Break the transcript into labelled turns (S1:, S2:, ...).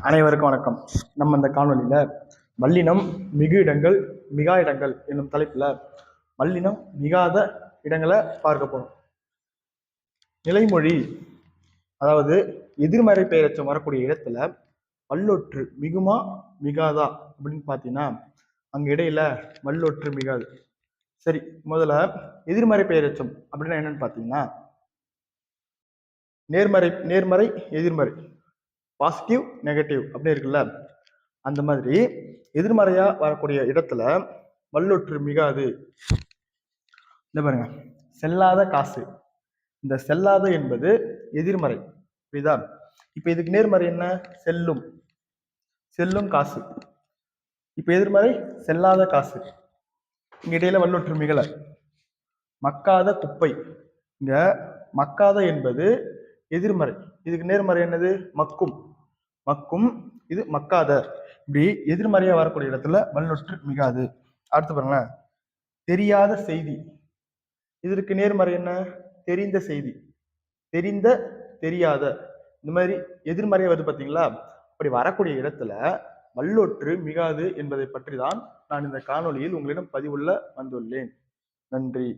S1: அனைவருக்கும் வணக்கம். நம்ம இந்த காணொலியில வல்லினம் மிகு இடங்கள் மிகா இடங்கள் என்னும் தலைப்புல வல்லினம் மிகாத இடங்களை பார்க்க போறோம். நிலைமொழி, அதாவது எதிர்மறை பெயரச்சம் வரக்கூடிய இடத்துல வல்லொற்று மிகுமா மிகாதா அப்படின்னு பார்த்தீங்கன்னா அங்க இடையில வல்லொற்று மிகாது. சரி, முதல்ல எதிர்மறை பெயரச்சம் அப்படின்னா என்னன்னு பார்த்தீங்கன்னா நேர்மறை நேர்மறை எதிர்மறை, பாசிட்டிவ் நெகட்டிவ் அப்படி இருக்குல்ல, அந்த மாதிரி எதிர்மறையா வரக்கூடிய இடத்துல வல்லொற்று மிகாது. இந்த பாருங்க, செல்லாத காசு. இந்த செல்லாத என்பது எதிர்மறை, புரியுதா? இப்ப இதுக்கு நேர்மறை என்ன? செல்லும். செல்லும் காசு. இப்ப எதிர்மறை செல்லாத காசு. இங்க இடையில வல்லொற்று மிகல. மக்காத குப்பை. இங்க மக்காத என்பது எதிர்மறை, இதுக்கு நேர்மறை என்னது? மக்கும். மக்கும், இது மக்காத. இப்படி எதிர்மறையா வரக்கூடிய இடத்துல வல்லொற்று மிகாது. அடுத்து பாருங்களேன், தெரியாத செய்தி. இதற்கு நேர்மறை என்ன? தெரிந்த செய்தி. தெரிந்த தெரியாத, இந்த மாதிரி எதிர்மறையா வருது பார்த்தீங்களா? அப்படி வரக்கூடிய இடத்துல வல்லொற்று மிகாது என்பதை பற்றி தான் நான் இந்த காணொலியில் உங்களிடம் பதிவுள்ள வந்துள்ளேன். நன்றி.